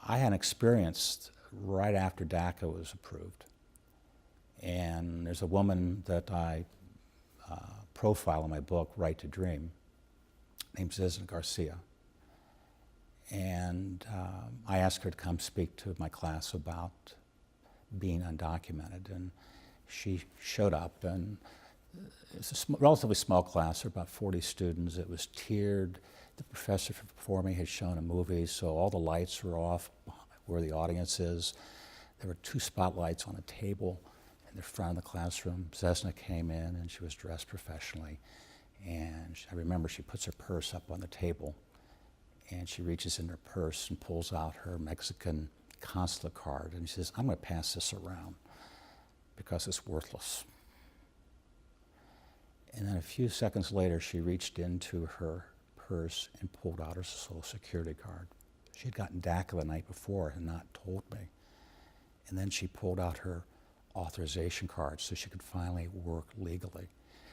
I had an experience right after DACA was approved. And there's a woman that I profile in my book, Right to Dream, named Zizna Garcia. And I asked her to come speak to my class about being undocumented. And she showed up, and it's a relatively small class, there were about 40 students. It was tiered. The professor before me had shown a movie, so all the lights were off where the audience is. There were 2 spotlights on a table in the front of the classroom. Zizna came in, and she was dressed professionally. And I remember she puts her purse up on the table, and she reaches in her purse and pulls out her Mexican consulate card, and she says, "I'm going to pass this around because it's worthless." And then a few seconds later, she reached into her purse and pulled out her Social Security card. She had gotten DACA the night before and not told me. And then she pulled out her authorization card so she could finally work legally.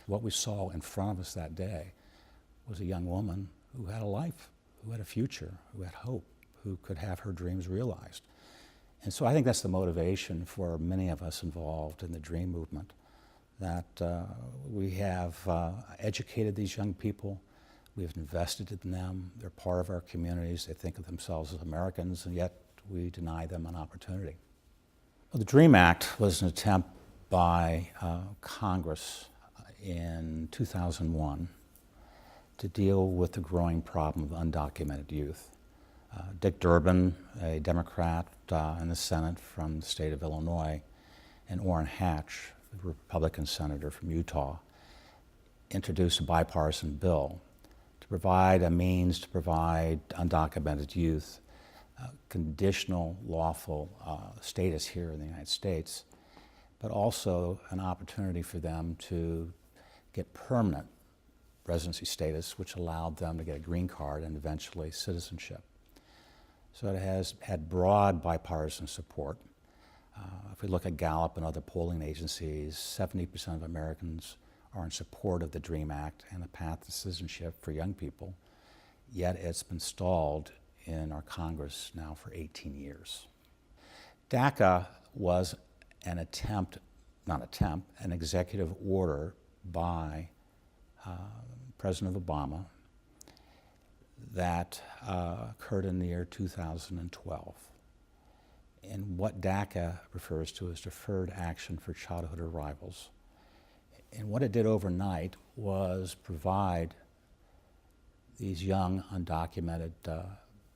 What we saw in front of us that day was a young woman who had a life, who had a future, who had hope, who could have her dreams realized. And so I think that's the motivation for many of us involved in the DREAM movement, that we have educated these young people, we've invested in them, they're part of our communities, they think of themselves as Americans, and yet we deny them an opportunity. Well, the DREAM Act was an attempt by Congress in 2001 to deal with the growing problem of undocumented youth. Dick Durbin, a Democrat in the Senate from the state of Illinois, and Orrin Hatch, the Republican senator from Utah, introduced a bipartisan bill to provide a means to provide undocumented youth conditional lawful status here in the United States, but also an opportunity for them to get permanent residency status, which allowed them to get a green card and eventually citizenship. So it has had broad bipartisan support. If we look at Gallup and other polling agencies, 70% of Americans are in support of the DREAM Act and the path to citizenship for young people, yet it's been stalled in our Congress now for 18 years. DACA was an an executive order by President Obama that occurred in the year 2012. And what DACA refers to is Deferred Action for Childhood Arrivals. And what it did overnight was provide these young undocumented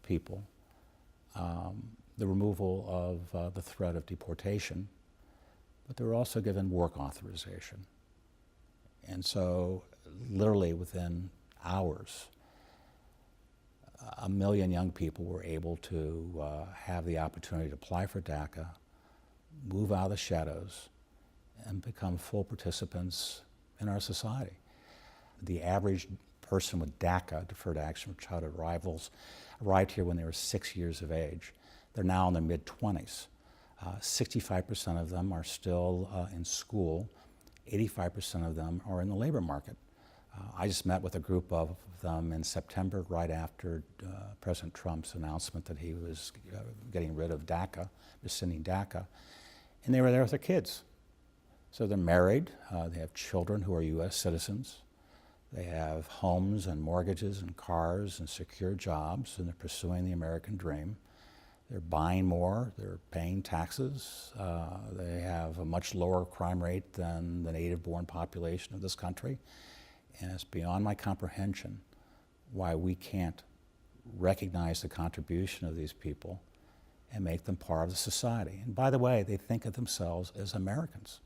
people the removal of the threat of deportation, but they were also given work authorization. And so literally within hours, 1 million young people were able to have the opportunity to apply for DACA, move out of the shadows, and become full participants in our society. The average person with DACA, Deferred Action for Childhood Arrivals, arrived here when they were 6 years of age. They're now in their mid-20s. 65% of them are still in school. 85% of them are in the labor market. I just met with a group of them in September, right after President Trump's announcement that he was getting rid of DACA, rescinding DACA, and they were there with their kids. So they're married, they have children who are U.S. citizens, they have homes and mortgages and cars and secure jobs, and they're pursuing the American dream. They're buying more, they're paying taxes, they have a much lower crime rate than the native-born population of this country. And it's beyond my comprehension why we can't recognize the contribution of these people and make them part of the society. And by the way, they think of themselves as Americans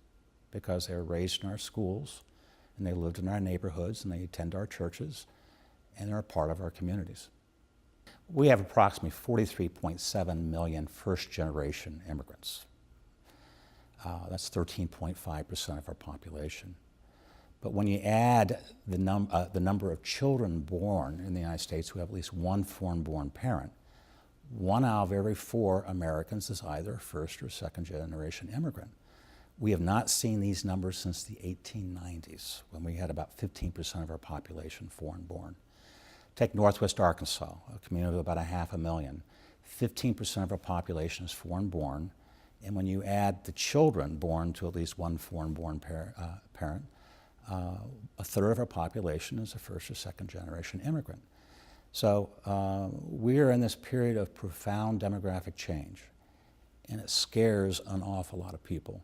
because they were raised in our schools and they lived in our neighborhoods and they attend our churches and they're a part of our communities. We have approximately 43.7 million first-generation immigrants. That's 13.5% of our population. But when you add the number of children born in the United States who have at least one foreign-born parent, 1 out of every 4 Americans is either a first or second-generation immigrant. We have not seen these numbers since the 1890s, when we had about 15% of our population foreign-born. Take Northwest Arkansas, a community of about 500,000. 15% of our population is foreign-born, and when you add the children born to at least one foreign-born parent, a third of our population is a first or second generation immigrant. So we are in this period of profound demographic change, and it scares an awful lot of people.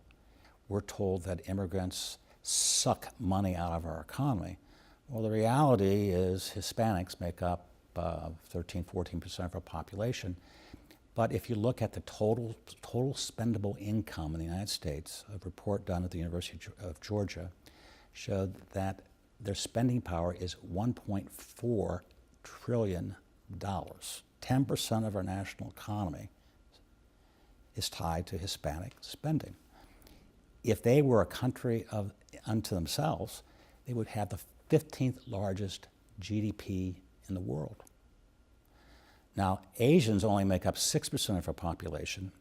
We're told that immigrants suck money out of our economy. Well, the reality is Hispanics make up 13, 14% of our population. But if you look at the total spendable income in the United States, a report done at the University of Georgia showed that their spending power is $1.4 trillion. 10% of our national economy is tied to Hispanic spending. If they were a country unto themselves, they would have the 15th largest GDP in the world. Now, Asians only make up 6% of our population,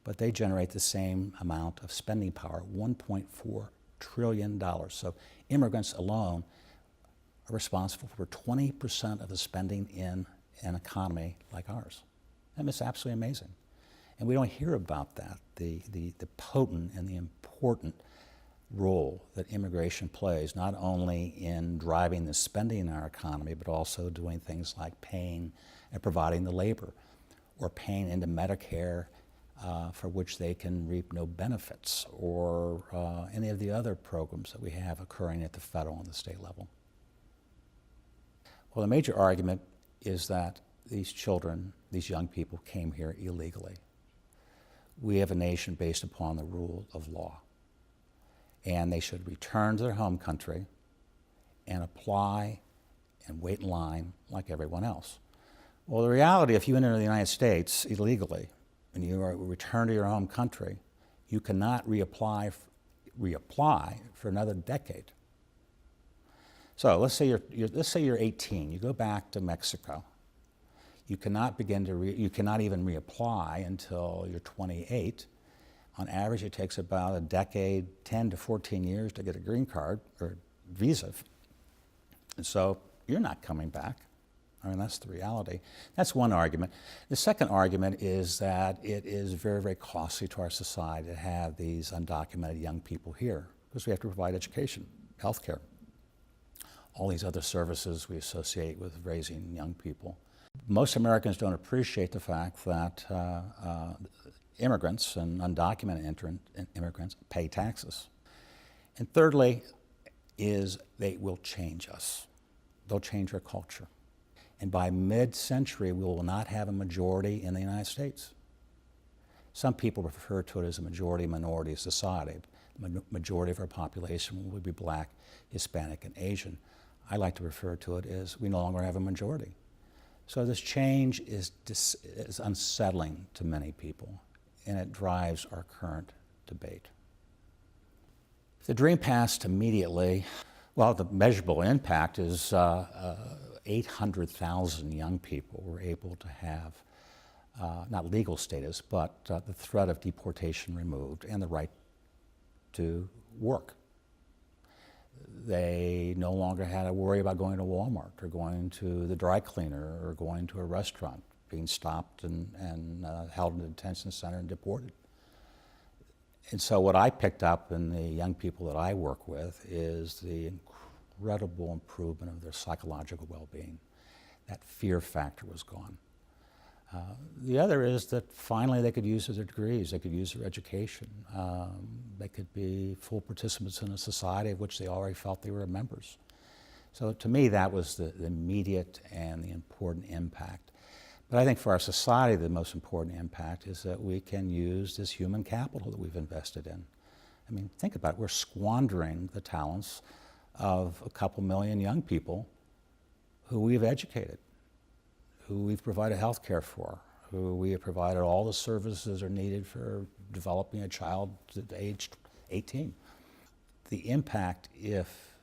but they generate the same amount of spending power, $1.4 trillion. So immigrants alone are responsible for 20% of the spending in an economy like ours. And it's absolutely amazing. And we don't hear about that, the potent and the important role that immigration plays, not only in driving the spending in our economy, but also doing things like paying and providing the labor, or paying into Medicare for which they can reap no benefits, or any of the other programs that we have occurring at the federal and the state level. Well, the major argument is that these children, these young people, came here illegally. We have a nation based upon the rule of law, and they should return to their home country and apply and wait in line like everyone else. Well, the reality, if you enter the United States illegally and you return to your home country, you cannot reapply for another decade. So let's say you're 18. You go back to Mexico. You cannot even reapply until you're 28. On average, it takes about a decade, 10 to 14 years to get a green card or visa. And so you're not coming back. I mean, that's the reality. That's one argument. The second argument is that it is very, very costly to our society to have these undocumented young people here, because we have to provide education, health care, all these other services we associate with raising young people. Most Americans don't appreciate the fact that immigrants and undocumented immigrants pay taxes. And thirdly is they will change us. They'll change our culture. And by mid-century, we will not have a majority in the United States. Some people refer to it as a majority-minority society. The majority of our population will be Black, Hispanic, and Asian. I like to refer to it as we no longer have a majority. So this change is unsettling to many people, and it drives our current debate. If the dream passed immediately, well, the measurable impact is 800,000 young people were able to have not legal status, but the threat of deportation removed and the right to work. They no longer had to worry about going to Walmart or going to the dry cleaner or going to a restaurant, being stopped and held in a detention center and deported. And so what I picked up in the young people that I work with is the incredible improvement of their psychological well-being. That fear factor was gone. The other is that finally they could use their degrees, they could use their education, they could be full participants in a society of which they already felt they were members. So to me, that was the immediate and the important impact. But I think for our society, the most important impact is that we can use this human capital that we've invested in. I mean, think about it, we're squandering the talents of a couple million young people who we've educated, who we've provided health care for, who we have provided all the services are needed for developing a child to age 18. The impact, if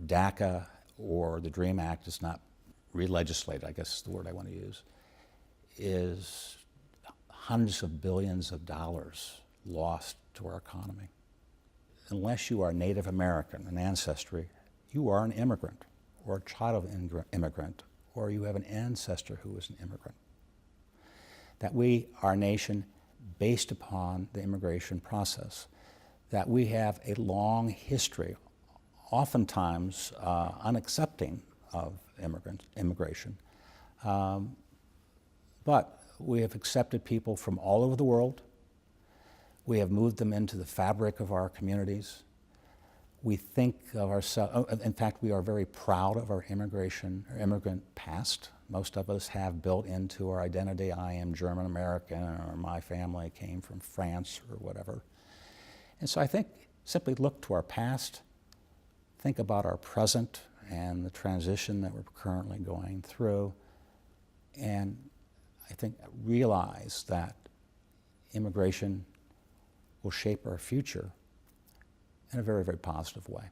DACA or the DREAM Act is not re-legislated, I guess is the word I want to use, is hundreds of billions of dollars lost to our economy. Unless you are Native American, an ancestry, you are an immigrant or a child of an immigrant, or you have an ancestor who is an immigrant. that we are a nation based upon the immigration process, that we have a long history, oftentimes unaccepting of immigration. But we have accepted people from all over the world. We have moved them into the fabric of our communities. We think of ourselves, in fact, we are very proud of our immigrant past. Most of us have built into our identity, I am German American, or my family came from France, or whatever. And so I think simply look to our past, think about our present and the transition that we're currently going through, and I think realize that immigration will shape our future in a very, very positive way.